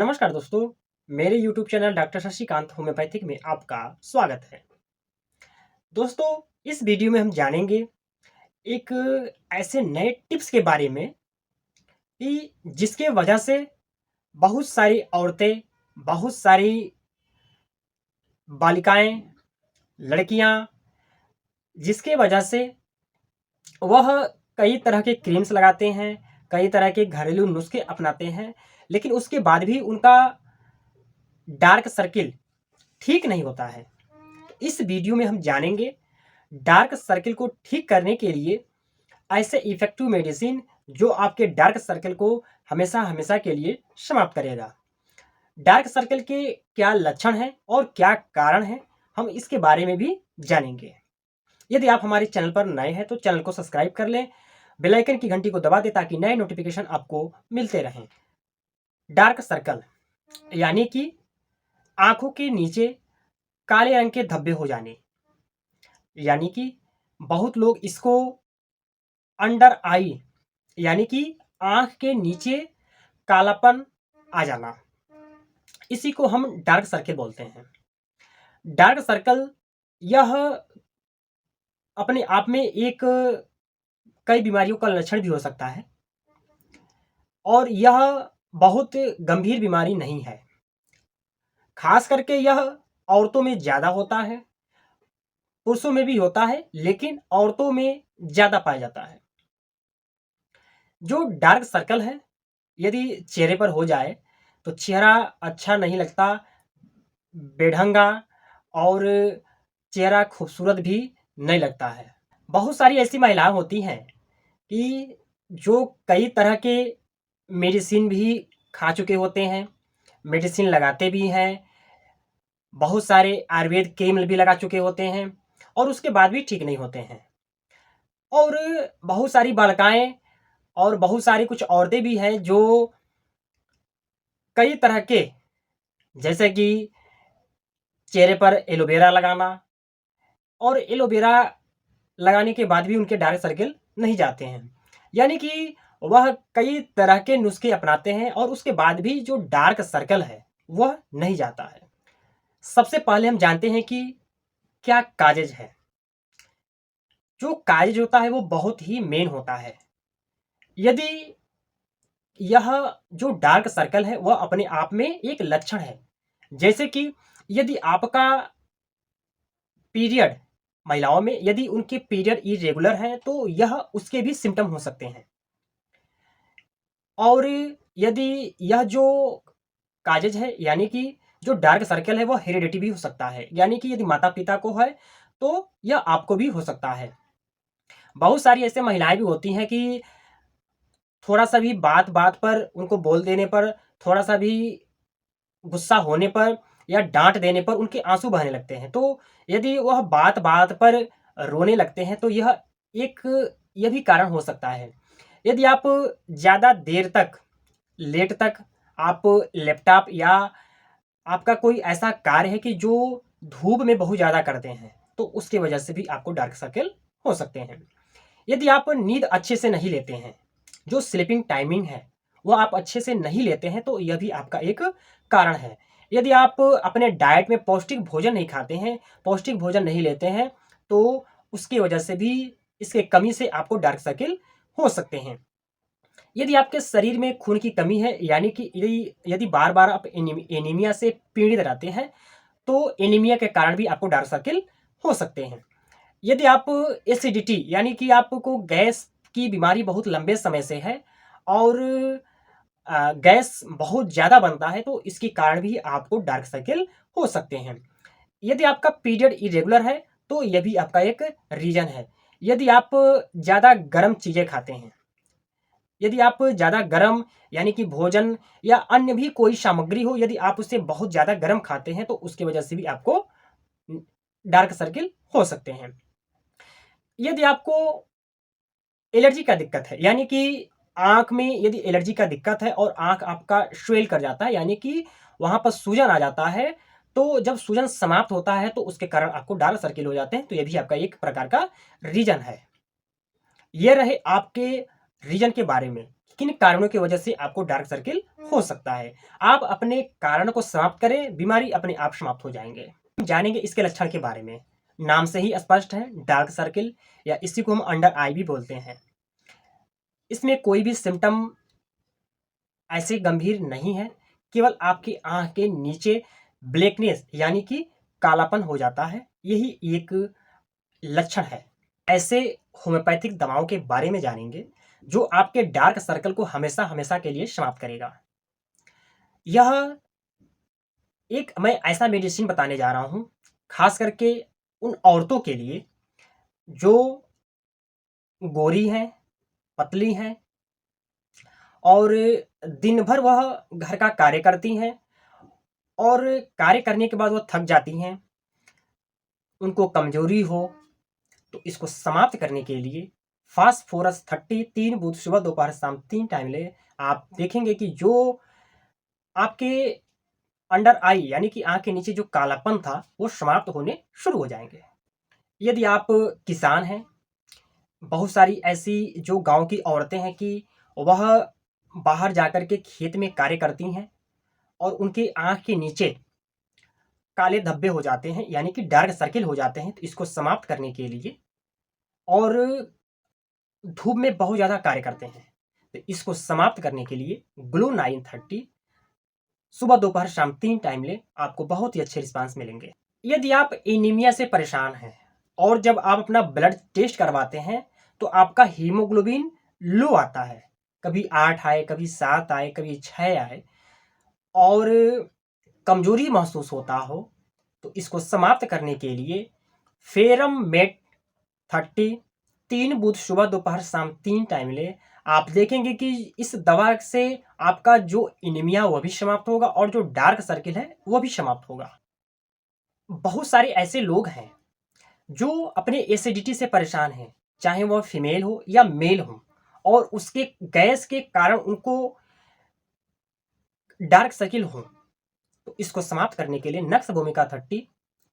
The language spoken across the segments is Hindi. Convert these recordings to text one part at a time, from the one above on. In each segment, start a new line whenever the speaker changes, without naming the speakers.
नमस्कार दोस्तों, मेरे YouTube channel doctor Shashikant homeopathic में आपका स्वागत है। दोस्तों, इस वीडियो में हम जानेंगे एक ऐसे नए टिप्स के बारे में कि जिसके वजह से बहुत सारी औरतें, बहुत सारी बालिकाएं, लड़कियां, जिसके वजह से वह कई तरह के क्रीम्स लगाते हैं, कई तरह के घरेलू नुस्खे अपनाते हैं, लेकिन उसके बाद भी उनका डार्क सर्किल ठीक नहीं होता है। इस वीडियो में हम जानेंगे डार्क सर्किल को ठीक करने के लिए ऐसे इफेक्टिव मेडिसिन जो आपके डार्क सर्किल को हमेशा हमेशा के लिए समाप्त करेगा। डार्क सर्किल के क्या लक्षण हैं और क्या कारण हैं, हम इसके बारे में भी जानेंगे। यदि आप हमारे चैनल पर नए हैं तो चैनल को सब्सक्राइब कर लें, बेल आइकन की घंटी को दबा दें ताकि नए नोटिफिकेशन आपको मिलते रहें। डार्क सर्कल यानी कि आंखों के नीचे काले रंग के धब्बे हो जाने, यानी कि बहुत लोग इसको अंडर आई यानी कि आंख के नीचे कालापन आ जाना, इसी को हम डार्क सर्कल बोलते हैं। डार्क सर्कल यह अपने आप में एक कई बीमारियों का लक्षण भी हो सकता है और यह बहुत गंभीर बीमारी नहीं है। खास करके यह औरतों में ज़्यादा होता है, पुरुषों में भी होता है, लेकिन औरतों में ज़्यादा पाया जाता है। जो डार्क सर्कल है, यदि चेहरे पर हो जाए तो चेहरा अच्छा नहीं लगता, बेढंगा और चेहरा खूबसूरत भी नहीं लगता है। बहुत सारी ऐसी महिलाएं होती हैं कि जो कई तरह के मेडिसिन भी खा चुके होते हैं, मेडिसिन लगाते भी हैं, बहुत सारे आयुर्वेद क्रीम भी लगा चुके होते हैं और उसके बाद भी ठीक नहीं होते हैं। और बहुत सारी बालिकाएं और बहुत सारी कुछ औरतें भी हैं जो कई तरह के, जैसे कि चेहरे पर एलोवेरा लगाना, और एलोवेरा लगाने के बाद भी उनके डार्क सर्कल नहीं जाते हैं, यानी कि वह कई तरह के नुस्खे अपनाते हैं और उसके बाद भी जो डार्क सर्कल है वह नहीं जाता है। सबसे पहले हम जानते हैं कि क्या काजेज है। जो काजेज होता है वो बहुत ही मेन होता है। यदि यह जो डार्क सर्कल है वह अपने आप में एक लक्षण है, जैसे कि यदि आपका पीरियड, महिलाओं में यदि उनके पीरियड इरेगुलर हैं तो यह उसके भी सिम्टम हो सकते हैं। और यदि यह जो काजेज है यानी कि जो डार्क सर्कल है वो हेरिडिटी भी हो सकता है, यानी कि यदि माता पिता को है तो यह आपको भी हो सकता है। बहुत सारी ऐसे महिलाएं भी होती हैं कि थोड़ा सा भी बात बात पर उनको बोल देने पर, थोड़ा सा भी गुस्सा होने पर या डांट देने पर उनके आंसू बहने लगते हैं। तो यदि वह बात बात पर रोने लगते हैं तो यह भी कारण हो सकता है। यदि आप ज़्यादा देर तक, लेट तक आप लैपटॉप या आपका कोई ऐसा कार्य है कि जो धूप में बहुत ज़्यादा करते हैं तो उसके वजह से भी आपको डार्क सर्कल हो सकते हैं। यदि आप नींद अच्छे से नहीं लेते हैं, जो स्लीपिंग टाइमिंग है वो आप अच्छे से नहीं लेते हैं तो यह भी आपका एक कारण है। यदि आप अपने डाइट में पौष्टिक भोजन नहीं खाते हैं, पौष्टिक भोजन नहीं लेते हैं तो उसकी वजह से भी, इसके कमी से आपको डार्क सर्कल हो सकते हैं। यदि आपके शरीर में खून की कमी है, यानी कि यदि बार बार आप एनीमिया से पीड़ित रहते हैं तो एनीमिया के कारण भी आपको डार्क सर्कल हो सकते हैं। यदि आप एसिडिटी यानी कि आपको गैस की बीमारी बहुत लंबे समय से है और गैस बहुत ज़्यादा बनता है तो इसके कारण भी आपको डार्क सर्कल हो सकते हैं। यदि आपका पीरियड इरेगुलर है तो यह भी आपका एक रीज़न है। यदि आप ज़्यादा गर्म चीज़ें खाते हैं, यदि आप ज़्यादा गर्म यानी कि भोजन या अन्य भी कोई सामग्री हो, यदि आप उसे बहुत ज़्यादा गर्म खाते हैं तो उसकी वजह से भी आपको डार्क सर्कल हो सकते हैं। यदि आपको एलर्जी का दिक्कत है, यानी कि आँख में यदि एलर्जी का दिक्कत है और आँख आपका स्वेल कर जाता है, यानी कि वहाँ पर सूजन आ जाता है, तो जब सूजन समाप्त होता है तो उसके कारण आपको डार्क सर्किल हो जाते हैं, तो ये भी आपका एक प्रकार का रीज़न है। ये रहे आपके रीज़न के बारे में, किन कारणों की वजह से आपको डार्क सर्किल हो सकता है। आप अपने कारण को समाप्त करें, बीमारी अपने आप समाप्त हो जाएंगे। जानेंगे इसके लक्षण के बारे में। नाम से ही स्पष्ट है, डार्क सर्किल, या इसी को हम अंडर आई भी बोलते हैं। इसमें कोई भी सिम्टम ऐसे गंभीर नहीं है, केवल आपकी आंख के नीचे ब्लैकनेस यानी कि कालापन हो जाता है, यही एक लक्षण है। ऐसे होम्योपैथिक दवाओं के बारे में जानेंगे जो आपके डार्क सर्कल को हमेशा हमेशा के लिए समाप्त करेगा। यह एक मैं ऐसा मेडिसिन बताने जा रहा हूं, खास करके उन औरतों के लिए जो गोरी हैं, पतली हैं और दिन भर वह घर का कार्य करती हैं और कार्य करने के बाद वह थक जाती हैं, उनको कमजोरी हो, तो इसको समाप्त करने के लिए फास्फोरस 30 3 बूंद सुबह दोपहर शाम 3 टाइम ले। आप देखेंगे कि जो आपके अंडर आई यानी कि आंख के नीचे जो कालापन था वो समाप्त होने शुरू हो जाएंगे। यदि आप किसान हैं, बहुत सारी ऐसी जो गांव की औरतें हैं कि वह बाहर जाकर के खेत में कार्य करती हैं और उनकी आंख के नीचे काले धब्बे हो जाते हैं यानी कि डार्क सर्किल हो जाते हैं, तो इसको समाप्त करने के लिए और धूप में बहुत ज़्यादा कार्य करते हैं, तो इसको समाप्त करने के लिए ग्लू 930 सुबह दोपहर शाम 3 टाइम ले, आपको बहुत ही अच्छे रिस्पांस मिलेंगे। यदि आप एनीमिया से परेशान हैं और जब आप अपना ब्लड टेस्ट करवाते हैं तो आपका हीमोग्लोबिन लो आता है, कभी 8 आए, कभी 7 आए, कभी 6 आए और कमजोरी महसूस होता हो, तो इसको समाप्त करने के लिए फेरम मेट 30 3 बूथ सुबह दोपहर शाम 3 टाइम ले। आप देखेंगे कि इस दवा से आपका जो एनीमिया वह भी समाप्त होगा और जो डार्क सर्किल है वह भी समाप्त होगा। बहुत सारे ऐसे लोग हैं जो अपने एसिडिटी से परेशान हैं, चाहे वह फीमेल हो या मेल हो, और उसके गैस के कारण उनको डार्क सर्किल हो, तो इसको समाप्त करने के लिए नक्स भूमिका 30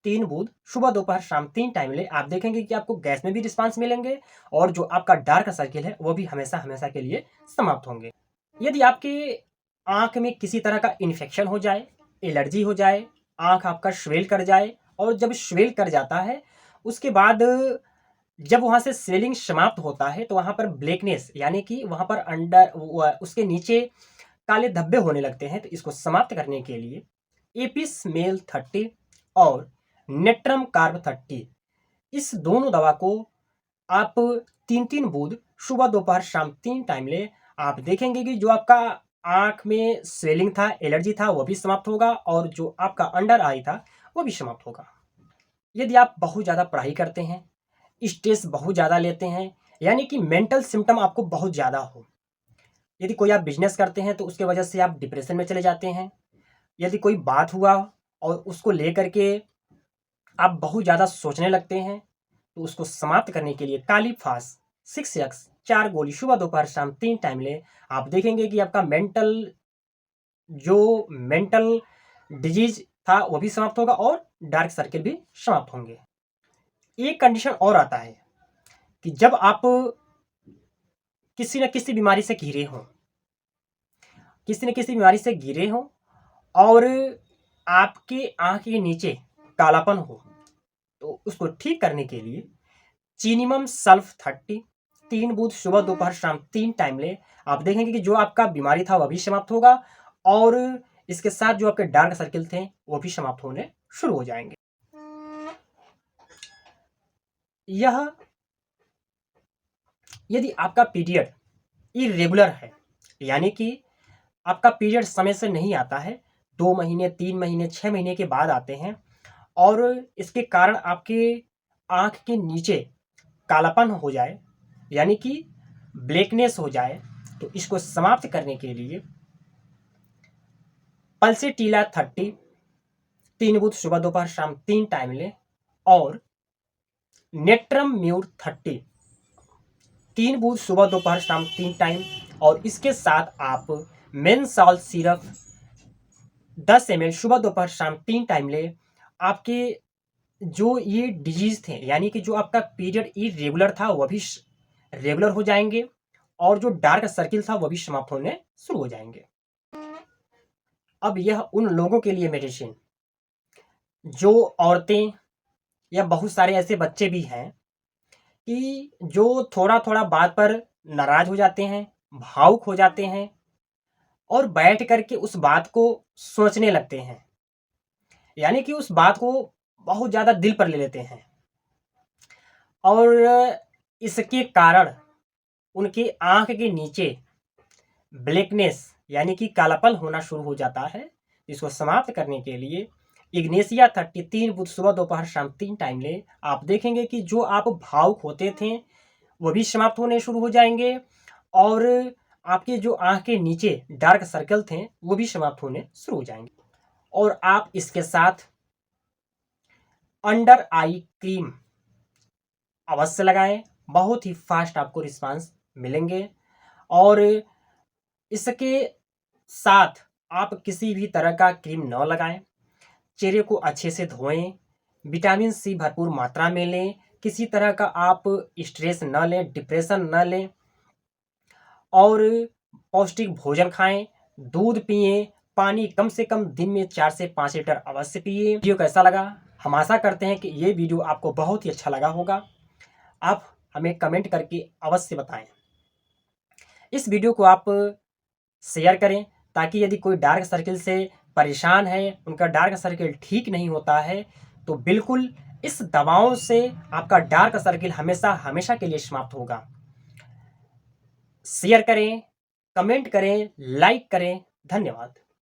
3 बूंद सुबह दोपहर शाम 3 टाइम ले। आप देखेंगे कि आपको गैस में भी रिस्पांस मिलेंगे और जो आपका डार्क सर्किल है वो भी हमेशा हमेशा के लिए समाप्त होंगे। यदि आपके आंख में किसी तरह का इन्फेक्शन हो जाए, एलर्जी हो जाए, आंख आपका स्वेल कर जाए, और जब स्वेल कर जाता है उसके बाद जब वहां से स्वेलिंग समाप्त होता है तो वहां पर ब्लैकनेस यानी कि वहां पर अंडर उसके नीचे काले धब्बे होने लगते हैं, तो इसको समाप्त करने के लिए एपिस मेल 30 और नेट्रम कार्ब 30, इस दोनों दवा को आप 3 बूंद सुबह दोपहर शाम 3 टाइम ले। आप देखेंगे कि जो आपका आंख में स्वेलिंग था, एलर्जी था, वो भी समाप्त होगा और जो आपका अंडर आई था वो भी समाप्त होगा। यदि आप बहुत ज़्यादा पढ़ाई करते हैं, स्ट्रेस बहुत ज़्यादा लेते हैं, यानी कि मेंटल सिम्टम आपको बहुत ज़्यादा हो, यदि कोई आप बिजनेस करते हैं तो उसके वजह से आप डिप्रेशन में चले जाते हैं, यदि कोई बात हुआ और उसको लेकर के आप बहुत ज़्यादा सोचने लगते हैं, तो उसको समाप्त करने के लिए काली फास 6x 4 गोली सुबह दोपहर शाम 3 टाइम ले। आप देखेंगे कि आपका मेंटल डिजीज था वो भी समाप्त होगा और डार्क सर्किल भी समाप्त होंगे। एक कंडीशन और आता है कि जब आप किसी न किसी बीमारी से घिरे हों, किसी न किसी बीमारी से घिरे हों और आपके आंख के नीचे कालापन हो, तो उसको ठीक करने के लिए चीनिमम सल्फ 30 3 बूंद सुबह दोपहर शाम 3 टाइम ले। आप देखेंगे कि जो आपका बीमारी था वह भी समाप्त होगा और इसके साथ जो आपके डार्क सर्किल थे वो भी समाप्त होने शुरू हो जाएंगे। यह यदि आपका पीरियड इरेगुलर है, यानी कि आपका पीरियड समय से नहीं आता है, 2 महीने 3 महीने 6 महीने के बाद आते हैं और इसके कारण आपके आंख के नीचे कालापन हो जाए यानी कि ब्लैकनेस हो जाए, तो इसको समाप्त करने के लिए पल्सेटीला 30 3 बूंद सुबह दोपहर शाम 3 टाइम ले और नेट्रम म्यूर 30 3 बूंद सुबह दोपहर शाम 3 टाइम, और इसके साथ आप मेन सॉल्ट सिरप 10 ml सुबह दोपहर शाम 3 टाइम ले। आपके जो ये डिजीज थे यानी कि जो आपका पीरियड इरेगुलर था वह भी रेगुलर हो जाएंगे और जो डार्क सर्किल था वो भी समाप्त होने शुरू हो जाएंगे। अब यह उन लोगों के लिए मेडिसिन, जो औरतें या बहुत सारे ऐसे बच्चे भी हैं कि जो थोड़ा थोड़ा बात पर नाराज हो जाते हैं, भावुक हो जाते हैं और बैठ करके उस बात को सोचने लगते हैं, यानी कि उस बात को बहुत ज़्यादा दिल पर ले लेते हैं और इसके कारण उनकी आंख के नीचे ब्लैकनेस यानी कि कालापन होना शुरू हो जाता है। इसको समाप्त करने के लिए इग्नेशिया 33 बुध सुबह दोपहर शाम 3 टाइम ले। आप देखेंगे कि जो आप भावुक होते थे वो भी समाप्त होने शुरू हो जाएंगे और आपके जो आंख के नीचे डार्क सर्कल थे वो भी समाप्त होने शुरू हो जाएंगे। और आप इसके साथ अंडर आई क्रीम अवश्य लगाएं, बहुत ही फास्ट आपको रिस्पांस मिलेंगे। और इसके साथ आप किसी भी तरह का क्रीम न लगाएं, चेहरे को अच्छे से धोएं, विटामिन सी भरपूर मात्रा में लें, किसी तरह का आप स्ट्रेस न लें, डिप्रेशन न लें और पौष्टिक भोजन खाएं, दूध पिएं, पानी कम से कम दिन में 4 से 5 लीटर अवश्य पिए। वीडियो कैसा लगा? हम आशा करते हैं कि ये वीडियो आपको बहुत ही अच्छा लगा होगा। आप हमें कमेंट करके अवश्य बताएं। इस वीडियो को आप शेयर करें ताकि यदि कोई डार्क सर्किल से परेशान है, उनका डार्क सर्किल ठीक नहीं होता है, तो बिल्कुल इस दवाओं से आपका डार्क सर्किल हमेशा हमेशा के लिए समाप्त होगा। शेयर करें, कमेंट करें, लाइक करें। धन्यवाद।